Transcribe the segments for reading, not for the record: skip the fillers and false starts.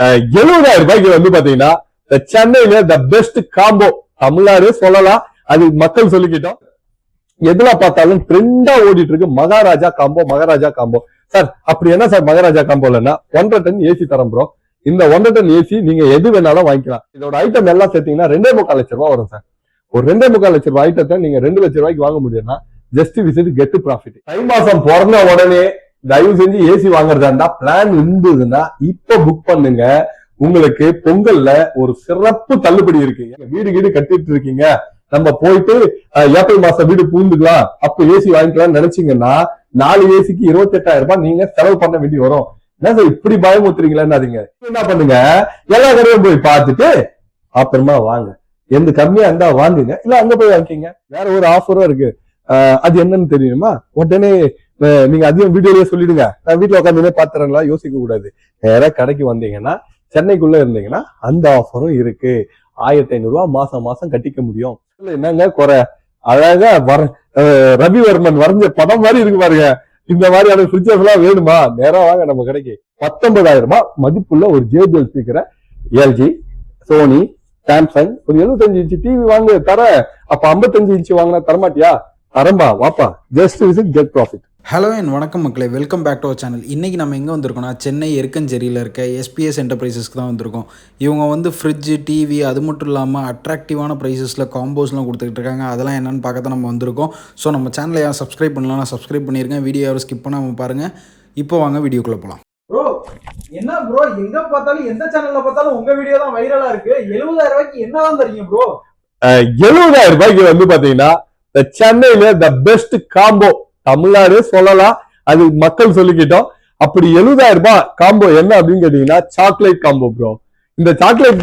70,000 ரூபாய்க்கு வந்து பாத்தீங்கன்னா சென்னையில த பெஸ்ட் காம்போ தமிழ்நாடு சொல்லலாம், அது மக்கள் சொல்லிக்கிட்டோம். எதுல பார்த்தாலும் ட்ரெண்டா ஓடிட்டு இருக்கு Maharaja combo. Maharaja combo sir, அப்படி என்ன சார் மகாராஜா காம்போ இல்லைன்னா 1.5 டன் ஏசி தரம் ப்ரோ. இந்த 1.5 டன் ஏசி நீங்க எது வேணாலும் வாங்கிக்கலாம். இதோட ஐட்டம் எல்லாம் சேர்த்தீங்கன்னா 2.25 லட்சம் ரூபாய் வரும் சார். ஒரு 2.25 லட்சம் ரூபாய் ஐட்டத்தை நீங்க 2 லட்சம் ரூபாய்க்கு வாங்க முடியும்னா ஜஸ்ட் விசிட் கெட் ப்ராஃபிட். தை மாசம் பிறந்த உடனே தயவு செஞ்சு ஏசி வாங்குறதா இருந்தா பிளான் இருந்ததுன்னா இப்ப புக் பண்ணுங்க. உங்களுக்கு பொங்கல்ல ஒரு சிறப்பு தள்ளுபடி இருக்கு. வீடு கட்டிட்டு இருக்கீங்க, நம்ம போயிட்டு ஏப்ரல் மாசம் வீடு பூந்துக்கலாம், அப்ப ஏசி வாங்கிக்கலாம்னு நினைச்சீங்கன்னா 4 ஏசிக்கு 28,000 ரூபாய் நீங்க செலவு பண்ண வேண்டி வரும். என்ன சார் இப்படி பயமுத்துறீங்களா? என்ன பண்ணுங்க, எல்லா கடையும் போய் பார்த்துட்டு அப்புறமா வாங்க. எந்த கம்மியா இருந்தா வாங்குங்க, இல்ல அங்க போய் வாங்கிக்கீங்க. வேற ஒரு ஆஃபரும் இருக்கு, அது என்னன்னு தெரியுமா? உடனே நீங்க அதையும் வீடியோலயே சொல்லிடுங்க. நான் வீட்டுல உட்காந்து பாத்துறேன்லாம் யோசிக்க கூடாது. வேற கடைக்கு வந்தீங்கன்னா சென்னைக்குள்ள இருந்தீங்கன்னா அந்த ஆஃபரும் இருக்கு. 1,500 ரூபாய் மாசம் கட்டிக்க முடியும். என்னங்க குறை? அழகா ரவிவர்மன் வரைஞ்ச படம் மாதிரி இருக்கு பாருங்க. இந்த மாதிரியான ஃபிரிட்ஜஸ் எல்லாம் வேணுமா? நேரம் வாங்க நம்ம கடைக்கு. 19,000 ரூபாய் மதிப்புள்ள ஒரு JBL ஸ்பீக்கரை எல்ஜி, சோனி, சாம்சங் ஒரு 75 இன்ச்சு டிவி வாங்க தர. அப்ப 55 இன்ச்சு வாங்கினா தரமாட்டியா? தரம்பா வாப்பா. Just visit get profit. Hello and வணக்கம் மக்களே, welcome back to our channel. இன்றைக்கி நம்ம எங்கே வந்திருக்கோம்னா சென்னை எருக்கஞ்சேரியில் இருக்க SPS என்டர்பிரைசஸ்க்கு தான் வந்திருக்கோம். இவங்க வந்து ஃப்ரிட்ஜு, டிவி, அது மட்டும் இல்லாமல் அட்ராக்டிவான ப்ரைஸஸில் காம்போஸ்லாம் கொடுத்துக்கிட்டு இருக்காங்க. அதெல்லாம் என்னென்னு பார்க்க தான் நம்ம வந்திருக்கோம். ஸோ நம்ம சேனலை யாரும் சப்ஸ்கிரைப் பண்ணலாம், சப்ஸ்கிரைப் பண்ணியிருக்கேன். வீடியோ யாரும் ஸ்கிப் பண்ணாமல் பாருங்கள். இப்போ வாங்க வீடியோக்குள்ளே போகலாம். ப்ரோ என்ன ப்ரோ, எங்க பார்த்தாலும் எந்த சேனல்ல பார்த்தாலும் உங்க வீடியோ தான் வைரலா இருக்கு. 70,000 ரூபாய்க்கு என்னதான் தரீங்க ப்ரோ? 70,000 ரூபாய்க்கு வந்து பாத்தீங்கன்னா சென்னையில த பெஸ்ட் காம்போ தமிழ்நாடு சொல்லலாம், அது மக்கள் சொல்லிக்கிட்டோம். அப்படி 70,000 ரூபாய் காம்போ என்ன அப்படின்னு கேட்டீங்கன்னா சாக்லேட் காம்போ ப்ரோ. இந்த சாக்லேட்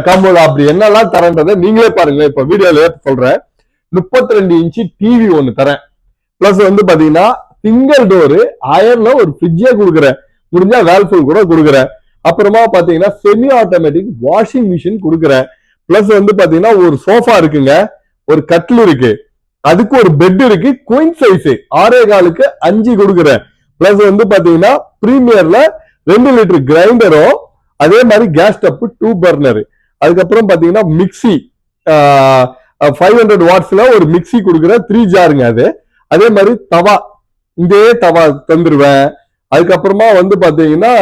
காம்போல அப்படி என்னெல்லாம் தரேன்றதை நீங்களே பாருங்க. இப்ப வீடியோல சொல்றேன். 32 இன்ச்சு டிவி ஒண்ணு தரேன். பிளஸ் வந்து பாத்தீங்கன்னா சிங்கிள் டோரு அயர்ல ஒரு ஃப்ரிட்ஜே கொடுக்குறேன். முடிஞ்சா வேல்ஃபுல் கூட கொடுக்குறேன். அப்புறமா பாத்தீங்கன்னா செமி ஆட்டோமேட்டிக் வாஷிங் மிஷின் கொடுக்குறேன். பிளஸ் வந்து பாத்தீங்கன்னா ஒரு சோஃபா இருக்குங்க, ஒரு கட்டில் இருக்கு, அதுக்கு ஒரு பெட் இருக்கு, குயின் சைஸ் 6.25க்கு 5 கொடுக்குறேன். பிளஸ் வந்து பாத்தீங்கன்னா பிரீமியர்ல 2 லிட்டர் கிரைண்டரும், அதே மாதிரி கேஸ் ஸ்டப் 2 பர்னர், அதுக்கப்புறம் பாத்தீங்கன்னா மிக்சி 500 வாட்ஸ்ல ஒரு மிக்சி கொடுக்குறேன், 3 ஜாருங்க அது. அதே மாதிரி தவா, இதே தவா தந்துருவேன். அதுக்கப்புறமா வந்து பாத்தீங்கன்னா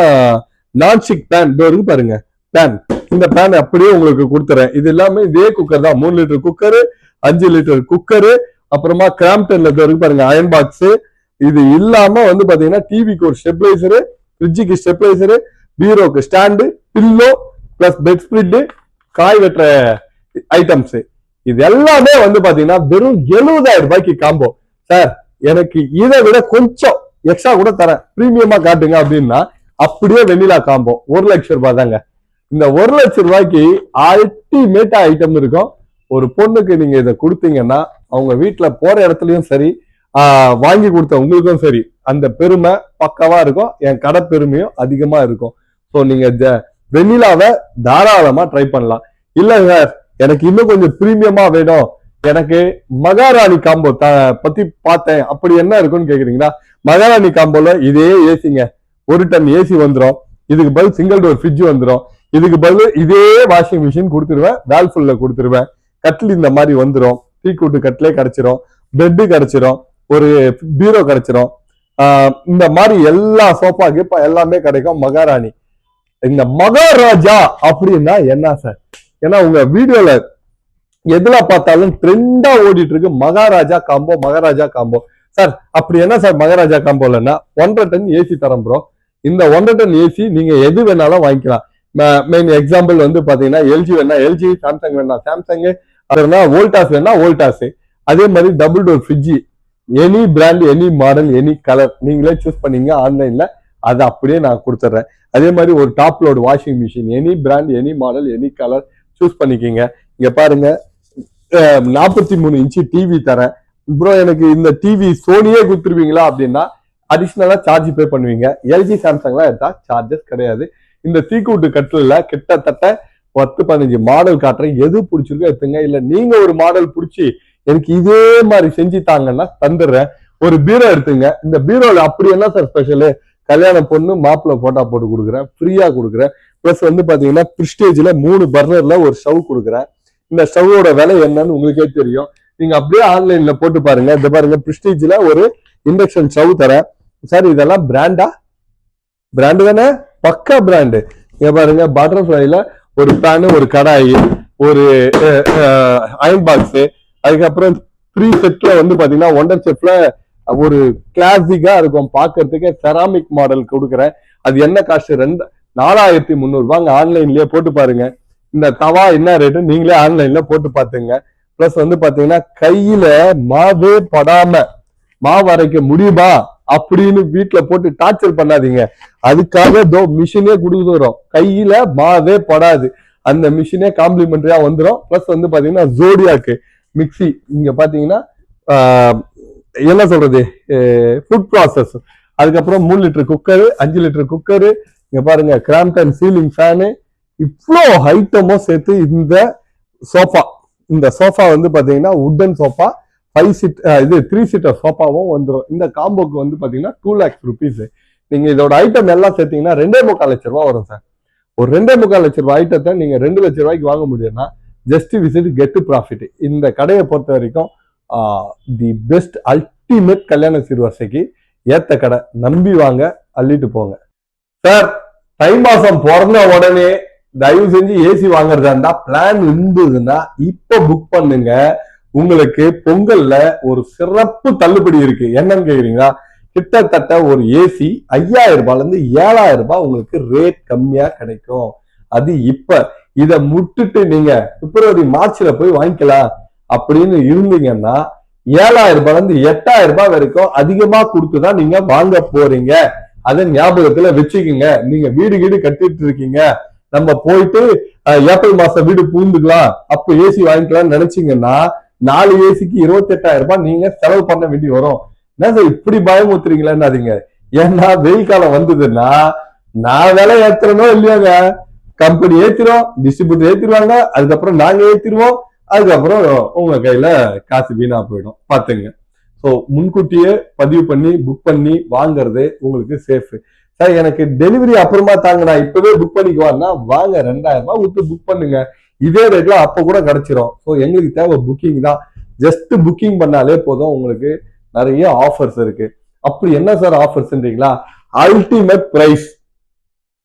நான்ஸ்டிக் பேன் இருக்கு பாருங்க, பேன். இந்த பேன் அப்படியே உங்களுக்கு கொடுத்துறேன். இது எல்லாமே இதே குக்கர் தான், 3 லிட்டர் குக்கரு, 5 லிட்டர் குக்கரு, அப்புறமா கிராம்ப்டன்ல இருக்கு பாருங்க அயன் பாக்ஸ். இது இல்லாம வந்து பாத்தீங்கன்னா டிவிக்கு ஒரு ஸ்டெபிளைசரு, ஃப்ரிட்ஜுக்கு ஸ்டெபிளைசரு, பீரோக்கு stand, pillow, plus bedspread, காய் வெட்டுற ஐட்டம்ஸ், இது எல்லாமே வந்து பாத்தீங்கன்னா வெறும் 70,000 ரூபாய்க்கு காம்போ. சார் எனக்கு இதை விட கொஞ்சம் எக்ஸ்ட்ரா கூட தரேன், பிரீமியமா காட்டுங்க அப்படின்னா அப்படியே வெண்ணிலா காம்போ 1 லட்சம் ரூபாய் தாங்க. இந்த 1 லட்சம் ரூபாய்க்கு அல்டிமேட்டா ஐட்டம் இருக்கும். ஒரு பொண்ணுக்கு நீங்க இதை கொடுத்தீங்கன்னா அவங்க வீட்டுல போற இடத்துலயும் சரி, வாங்கி கொடுத்த உங்களுக்கும் சரி, அந்த பெருமை பக்காவா இருக்கும். என் கடை பெருமையும் அதிகமா இருக்கும். ஸோ நீங்க வெண்ணிலாவை தாராளமா ட்ரை பண்ணலாம். இல்ல சார் எனக்கு இன்னும் கொஞ்சம் பிரீமியமா வேணும், எனக்கு மகாராணி காம்போ பத்தி பார்த்தேன், அப்படி என்ன இருக்குன்னு கேக்குறீங்கன்னா மகாராணி காம்போல இதே ஏசிங்க, 1 டன் ஏசி வந்துடும். இதுக்கு பதில் சிங்கிள் டோர் ஃப்ரிட்ஜ் வந்துடும். இதுக்கு பதில் இதே வாஷிங் மிஷின் கொடுத்துருவேன், வேல்ஃபுல்ல கொடுத்துருவேன். கட்டில் இந்த மாதிரி வந்துடும், டீ கூட்டு கட்டிலே கிடைச்சிரும், பெட்டு கிடைச்சிரும், ஒரு பீரோ கிடைச்சிரும். இந்த மாதிரி எல்லா சோஃபா கிப்பா எல்லாமே கிடைக்கும். மகாராணி, இந்த மகாராஜா அப்படின்னா என்ன சார்? ஏன்னா உங்க வீடியோல எதுல பார்த்தாலும் ட்ரெண்டா ஓடிட்டு இருக்கு Maharaja combo. Maharaja combo sir, அப்படி என்ன சார் மகாராஜா காம்போ இல்லைன்னா 1.5 டன் ஏசி தரம் ப்ரோ. இந்த 1.5 டன் ஏசி நீங்க எது வேணாலும் வாங்கிக்கலாம். மெயின் எக்ஸாம்பிள் வந்து பாத்தீங்கன்னா எல்ஜி வேணா எல்ஜி, சாம்சங் வேணா சாம்சங், அதனா வோல்டாஸ் வேணா வோல்டாஸ். அதே மாதிரி double door fridge, any brand, any model, any colour நீங்களே சூஸ் பண்ணீங்க ஆன்லைன்ல, அதை அப்படியே நான் கொடுத்துட்றேன். அதே மாதிரி ஒரு top load washing machine, any brand, any model, any colour choose பண்ணிக்கிங்க. இங்க பாருங்க 43 இன்ச்சு டிவி தரேன் ப்ரோ. எனக்கு இந்த டிவி சோனியே கொடுத்துருவீங்களா அப்படின்னா அடிஷனலா சார்ஜ் பே பண்ணுவீங்க. எல்ஜி, சாம்சங்லாம் எடுத்தா சார்ஜஸ் கிடையாது. இந்த தீக்கூட்டு கட்டில கிட்டத்தட்ட 10-15 மாடல் காட்டுறேன், எது பிடிச்சிருக்கோ எடுத்துங்க. இல்ல நீங்க ஒரு மாடல் பிடிச்சி எனக்கு இதே மாதிரி செஞ்சு தாங்கன்னா தந்துடுறேன். ஒரு பீரோ எடுத்துங்க. இந்த பீரோல அப்படி என்ன சார் ஸ்பெஷலு? கல்யாண பொண்ணு மாப்பிள்ள போட்டா போட்டு கொடுக்குறேன், ஃப்ரீயா கொடுக்குறேன். பிளஸ் வந்து பாத்தீங்கன்னா பிரிஸ்டேஜ்ல 3 பர்னர்ல ஒரு ஸ்டவ் கொடுக்குறேன். இந்த ஸ்டவோட விலை என்னன்னு உங்களுக்கே தெரியும். நீங்க அப்படியே ஆன்லைன்ல போட்டு பாருங்க. இந்த பாருங்க பிரிஸ்டேஜ்ல ஒரு இண்டக்ஷன் ஸ்டவ் தரேன். சார் இதெல்லாம் பிராண்டு தானே, பக்கா பிராண்டு. இங்க பாருங்க பட்டர்ஃபிளைல ஒரு பேனு, ஒரு கடாயி, ஒரு அயன் பாக்ஸ், அதுக்கப்புறம் 3 செட்ல வந்து பாத்தீங்கன்னா ஒண்டர் செஃப்ல ஒரு கிளாசிக்கா இருக்கும் பாக்குறதுக்கு செராமிக் மாடல் கொடுக்குறேன். அது என்ன காஸ்ட் 4300 ரூபாங்க. ஆன்லைன்லயே போட்டு பாருங்க. இந்த தவா என்ன ரேட்டு நீங்களே ஆன்லைன்ல போட்டு பாத்துங்க. பிளஸ் வந்து பாத்தீங்கன்னா கையில மாவே படாம மாவு அரைக்க முடியுமா அப்படின்னு வீட்டுல போட்டு டார்ச்சர் பண்ணாதீங்க. அதுக்காக மிஷினே கொடுக்குறோம், கையில மாவே படாது. அந்த மிஷினே காம்ப்ளிமெண்டரியா வந்துடும். பிளஸ் வந்து பாத்தீங்கன்னா ஜோடியாக்கு மிக்சி, இங்க பாத்தீங்கன்னா என்ன சொல்றது, ஃபுட் ப்ராசஸ், அதுக்கப்புறம் 3 லிட்டர் குக்கரு, 5 லிட்டர் குக்கரு, இங்க பாருங்க கிராம்டன் சீலிங் ஃபேனு, இவ்வளோ ஐட்டமும் சேர்த்து இந்த சோஃபா வந்து பாத்தீங்கன்னா உட்டன் சோஃபா 3 சீட்டர் சோஃபாவும் வந்துடும். இந்த காம்போக்கு வந்து பாத்தீங்கன்னா 2 lakhs rupees. நீங்க இதோட ஐட்டம் எல்லாம் சேர்த்தீங்கன்னா 2.25 லட்சம் ரூபாய் வரும் சார். ஒரு 2.25 லட்சம் ரூபாய் ஐட்டத்தை நீங்க 2 லட்சம் ரூபாய்க்கு வாங்க முடியும்னா ஜஸ்ட் விசிட் கெட் ப்ராஃபிட். இந்த கடையை பொறுத்த வரைக்கும் தி பெஸ்ட் அல்டிமேட் கல்யாண சீர்வரிசைக்கு ஏத்த கடை. நம்பி வாங்க, அள்ளிட்டு போங்க. சார் தை மாசம் பிறந்த உடனே தயவு செஞ்சு ஏசி வாங்குறதா இருந்தா பிளான் இருந்ததுன்னா இப்ப புக் பண்ணுங்க. உங்களுக்கு பொங்கல்ல ஒரு சிறப்பு தள்ளுபடி இருக்கு. என்னன்னு கேக்குறீங்களா, கிட்டத்தட்ட ஒரு ஏசி 5000 ரூபாய்ல இருந்து 7000 ரூபாய் உங்களுக்கு ரேட் கம்மியா கிடைக்கும். அது இப்ப இத முட்டுட்டு நீங்க பிப்ரவரி மார்ச்ல போய் வாங்கிக்கலாம் அப்படின்னு இருந்தீங்கன்னா 7000 ரூபாய்ல இருந்து 8000 ரூபாய் வரைக்கும் அதிகமா கொடுத்துதான் நீங்க வாங்க போறீங்க. அதை ஞாபகத்துல வச்சுக்கோங்க. நீங்க வீடு கட்டிட்டு இருக்கீங்க, நம்ம போயிட்டு ஏப்ரல் மாசம் வீடு பூந்துக்கலாம் அப்ப ஏசி வாங்கிக்கலாம்னு நினைச்சீங்கன்னா 4 ஏசிக்கு 28,000 ரூபாய் நீங்க செலவு பண்ண வேண்டி வரும். என்ன சார் இப்படி பயமுத்துறீங்களேன்னாதீங்க. ஏன்னா வெயில் காலம் வந்ததுன்னா நான் விலை ஏத்துறனோ இல்லையாங்க, கம்பெனி ஏத்திரும், டிஸ்ட்ரிபியூட்டர் ஏத்திருவாங்க, அதுக்கப்புறம் நாங்க ஏத்திருவோம், அதுக்கப்புறம் உங்க கையில காசு வீணா போயிடும். பாத்துங்க. ஸோ முன்கூட்டியே பதிவு பண்ணி புக் பண்ணி வாங்குறது உங்களுக்கு சேஃப். சார் எனக்கு டெலிவரி அப்புறமா தாங்க, நான் இப்பவே புக் பண்ணிக்குவாருன்னா வாங்க 2000 ரூபாய் கொடுத்து புக் பண்ணுங்க. இதே ரேட்ல அப்ப கூட கிடைச்சிரும். ஸோ எங்களுக்கு தேவை புக்கிங் தான். ஜஸ்ட் புக்கிங் பண்ணாலே போதும். உங்களுக்கு நிறைய ஆஃபர்ஸ் இருக்கு. அப்படி என்ன சார் ஆஃபர்ஸ்ன்றீங்களா, அல்டிமேட் பிரைஸ்.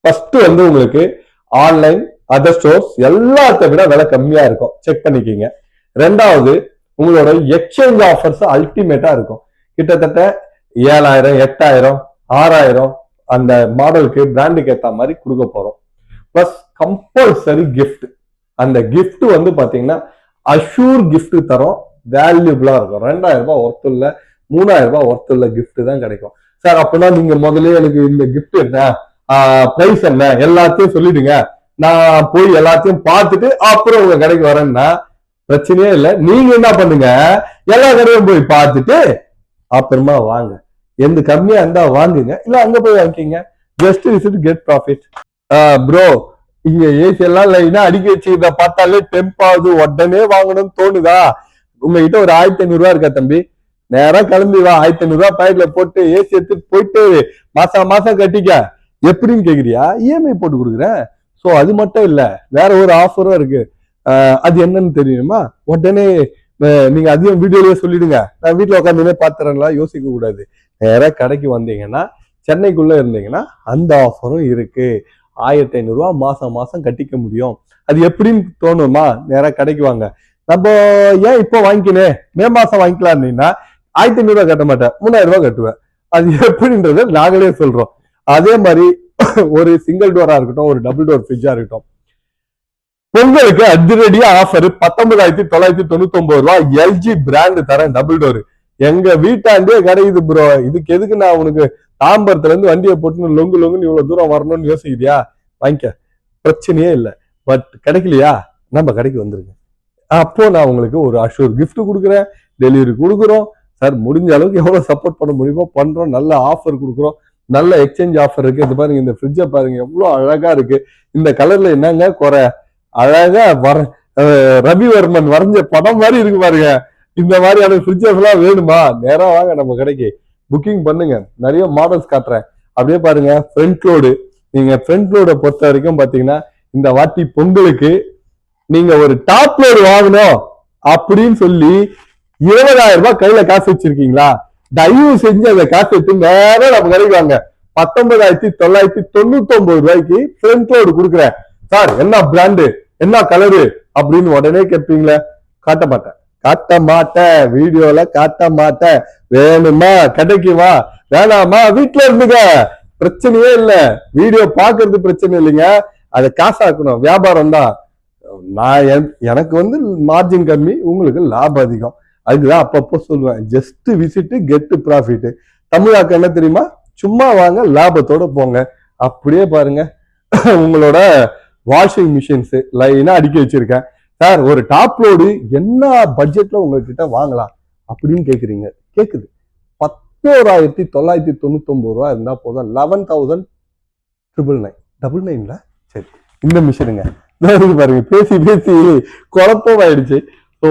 ஃபர்ஸ்ட் வந்து உங்களுக்கு ஆன்லைன் அதர் ஸ்டோர்ஸ் எல்லாத்த விட விலை கம்மியா இருக்கும், செக் பண்ணிக்கிங்க. ரெண்டாவது உங்களோட எக்ஸ்சேஞ்ச் ஆஃபர்ஸ் அல்டிமேட்டா இருக்கும். கிட்டத்தட்ட 7000, 8000, 6000 அந்த மாடலுக்கு பிராண்டுக்கு ஏத்த மாதிரி கொடுக்க போறோம். Plus compulsory gift. அந்த கிஃப்ட் வந்து பாத்தீங்கன்னா அஷூர் கிஃப்ட் தரோம், வேல்யூபிளா இருக்கும். 2000 ரூபாய் ஒர்த் இல்ல, 3000 ரூபாய் ஒர்த் இல்ல கிஃப்ட் தான் கிடைக்கும். சார் அப்படின்னா நீங்க முதல்ல எனக்கு இந்த கிஃப்ட் என்ன, பிரைஸ் என்ன எல்லாத்தையும் சொல்லிடுங்க, நான் போய் எல்லாத்தையும் பார்த்துட்டு அப்புறம் உங்க கடைக்கு வரேன்னா பிரச்சனையே இல்லை. நீங்க என்ன பண்ணுங்க, எல்லா கடையும் போய் பார்த்துட்டு அப்புறமா வாங்க. எந்த கம்மியா இருந்தா வாங்குங்க, இல்ல அங்க போய் வாங்கிக்கீங்க. Just visit get profit. Bro இங்க ஏசி எல்லாம் லைனா அடிக்க வச்சுக்கிறத பார்த்தாலே டெம்ப் ஆகுது, உடனே வாங்கணும்னு தோணுதா? உங்ககிட்ட ஒரு 1500 ரூபாய் இருக்கா தம்பி, நேரம் கிளம்பி வா, 1500 ரூபாய் பாக்கெட்ல போட்டு ஏசி எடுத்துட்டு போயிட்டு மாசம் கட்டிக்க. எப்படின்னு கேக்குறியா, இஎம்ஐ போட்டு கொடுக்குறேன். ஸோ அது மட்டும் இல்ல, வேற ஒரு ஆஃபரும் இருக்கு. அது என்னன்னு தெரியுமா, உடனே நீங்க அதையும் வீடியோலயே சொல்லிடுங்க, நான் வீட்டுல உட்காந்துனே பாத்துறேன்லாம் யோசிக்க கூடாது. நேரா கடைக்கு வந்தீங்கன்னா, சென்னைக்குள்ள இருந்தீங்கன்னா அந்த ஆஃபரும் இருக்கு. 1500 ரூபாய் மாசம் கட்டிக்க முடியும். அது எப்படின்னு தோணுமா, நேரா கடைக்கு வாங்க. நம்ம ஏன் இப்போ வாங்கிக்கினே, மே மாசம் வாங்கிக்கலாம்னா 1500 ரூபாய் கட்ட மாட்டேன், 3000 ரூபாய் கட்டுவேன். அது எப்படின்றத நாங்களே சொல்றோம். அதே மாதிரி ஒரு சிங்கிள் டோரா இருக்கட்டும், ஒரு டபுள் டோர் ஃப்ரிட்ஜா இருக்கட்டும், பொங்கலுக்கு அதிரடியா ஆஃபர் 19,999 ரூபாய் எல்ஜி பிராண்ட் தரேன் டபுள் டோர். எங்க வீட்டாண்டே கிடைக்குது ப்ரோ. இதுக்கு எதுக்கு நான் உனக்கு தாம்பரத்துல இருந்து வண்டியை போட்டு லொங்குன்னு இவ்வளவு தூரம் வரணும்னு யோசிக்கிறியா, வாங்கிக்க, பிரச்சனையே இல்லை. பட் கிடைக்கலையா, நம்ம கடைக்கு வந்துருங்க. அப்போ நான் உங்களுக்கு ஒரு அஷூர் கிஃப்ட் கொடுக்குறேன், டெலிவரி கொடுக்குறோம். சார் முடிஞ்ச அளவுக்கு எவ்வளவு சப்போர்ட் பண்ண முடியுமோ பண்றோம். நல்ல ஆஃபர் கொடுக்குறோம், நல்ல எக்ஸ்சேஞ்ச் ஆஃபர் இருக்கு. இது பாருங்க, இந்த ஃப்ரிட்ஜை பாருங்க எவ்வளவு அழகா இருக்கு. இந்த கலர்ல என்னங்க குறை, அழகா ரவிவர்மன் வரைஞ்ச படம் மாதிரி இருக்கு பாருங்க. இந்த மாதிரியான ஃப்ரிட்ஜஸ் எல்லாம் வேணுமா, நேரா வாங்க நம்ம கடைக்கு, புக்கிங் பண்ணுங்க. நிறைய மாடல்ஸ் காட்டுறேன், அப்படியே பாருங்க. ஃப்ரண்ட் லோடு நீங்க ஃப்ரண்ட் லோட பொறுத்த வரைக்கும் பாத்தீங்கன்னா இந்த வாட்டி பொங்கலுக்கு நீங்க ஒரு டாப் லோடு வாங்கணும் அப்படின்னு சொல்லி 20,000 ரூபாய் கையில காசு வச்சிருக்கீங்களா, தயவு செஞ்சு அந்த காசு எடுத்து நேரம் நம்ம கடைக்கு வாங்க. 19,999 ரூபாய்க்கு ஃப்ரண்ட் லோடு கொடுக்குறேன் சார், என்ன பிராண்டு என்ன கலரு அப்படின்னு உடனே கேட்பீங்களே. காட்ட மாட்டேன் வீடியோல காட்ட மாட்டேன். வேணுமா கடைக்கு வா, வேணாமா வீட்டுல இருந்துங்க, பிரச்சனையே இல்ல. வீடியோ பாக்குறது பிரச்சனை இல்லைங்க, அதை காசாக்கணும், வியாபாரம் தான். எனக்கு வந்து மார்ஜின் கம்மி, உங்களுக்கு லாபம் அதிகம். அதுக்குதான் அப்பப்போ சொல்லுவேன், ஜஸ்ட் விசிட் கெட் ப்ராஃபிட். தமிழாக்க என்ன தெரியுமா, சும்மா வாங்க லாபத்தோட போங்க. அப்படியே பாருங்க உங்களோட வாஷிங் மிஷின்ஸ் லைனா அடுக்கி வச்சிருக்கேன். சார் ஒரு டாப் லோடு என்ன பட்ஜெட்ல உங்ககிட்ட வாங்கலாம் அப்படின்னு கேக்குறீங்க. கேக்குது 11,999 ரூபா இருந்தா போதும். 11,999 சரி இந்த மிஷினுங்க பாருங்க, பேசி பேசி குழப்பம் ஆயிடுச்சு. ஸோ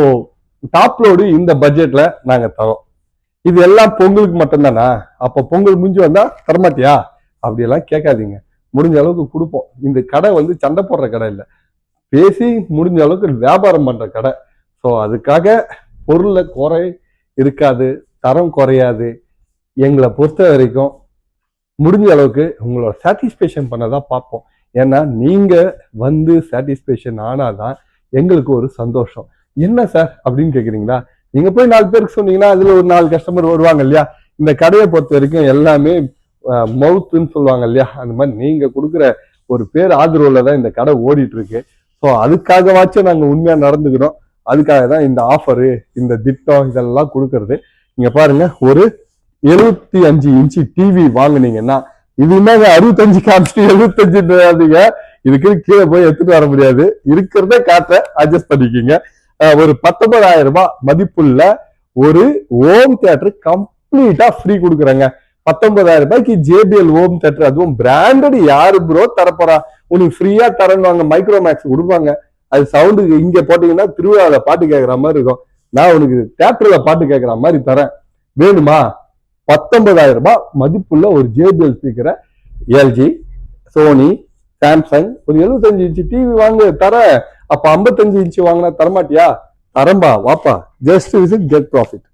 டாப் லோடு இந்த பட்ஜெட்ல நாங்க தரோம். இது எல்லாம் பொங்கலுக்கு மட்டும்தானா, அப்ப பொங்கல் முடிஞ்சு வந்தா தரமாட்டியா அப்படியெல்லாம் கேட்காதீங்க. முடிஞ்ச அளவுக்கு கொடுப்போம். இந்த கடை வந்து சண்டை போடுற கடை இல்லை, பேசி முடிஞ்ச அளவுக்கு வியாபாரம் பண்ற கடை. ஸோ அதுக்காக பொருள்ல குறை இருக்காது, தரம் குறையாது. எங்களை பொறுத்த வரைக்கும் முடிஞ்ச அளவுக்கு உங்களோட சாட்டிஸ்பேக்ஷன் பண்ணதான் பார்ப்போம். ஏன்னா நீங்க வந்து சாட்டிஸ்பேக்ஷன் ஆனாதான் எங்களுக்கு ஒரு சந்தோஷம். என்ன சார் அப்படின்னு கேக்குறீங்களா, நீங்க போய் 4 பேருக்கு சொன்னீங்கன்னா அதுல ஒரு 4 கஸ்டமர் வருவாங்க இல்லையா. இந்த கடையை பொறுத்த வரைக்கும் எல்லாமே மவுத்துன்னு சொல்லுவாங்க இல்லையா, அந்த மாதிரி நீங்க கொடுக்குற ஒரு பேர் ஆதரவுல தான் இந்த கடை ஓடிட்டு இருக்கு. ஸோ அதுக்காகவாச்சும் நாங்க உண்மையா நடந்துக்கிறோம். அதுக்காக தான் இந்த ஆஃபரு, இந்த திட்டம் இதெல்லாம் கொடுக்கறது. நீங்க பாருங்க, ஒரு 75 இன்ச்சு டிவி வாங்குனீங்கன்னா, இதுமே 65 காமிச்சிட்டு 75 இதுக்கு கீழே போய் எடுத்துட்டு வர முடியாது. இருக்கிறத காட்ட அட்ஜஸ்ட் பண்ணிக்கிங்க. ஒரு 19,000 ரூபாய் மதிப்புள்ள ஒரு ஹோம் தியேட்டர் கம்ப்ளீட்டா ஃப்ரீ கொடுக்குறாங்க. 19,000 ரூபாய்க்கு JBL ஹோம் தியேட்டர், அதுவும் பிராண்டட். யாரு ப்ரோ தரப்போறா, உனக்கு ஃப்ரீயா தரணுவாங்க. மைக்ரோமேக்ஸ் கொடுப்பாங்க. அது சவுண்டு இங்க போட்டீங்கன்னா திருவிழாவில பாட்டு கேட்கற மாதிரி இருக்கும். நான் உனக்கு தியேட்டர்ல பாட்டு கேட்கற மாதிரி தரேன், வேணுமா? 19,000 ரூபாய் மதிப்புள்ள ஒரு JBL ஸ்பீக்கரை LG, சோனி, சாம்சங் ஒரு 75 இன்ச்சு டிவி வாங்க தர. அப்ப 55 இன்ச்சு வாங்கினா தரமாட்டியா? தரம்பா வாப்பா, ஜஸ்ட் விசிட் கெட் ப்ராஃபிட்.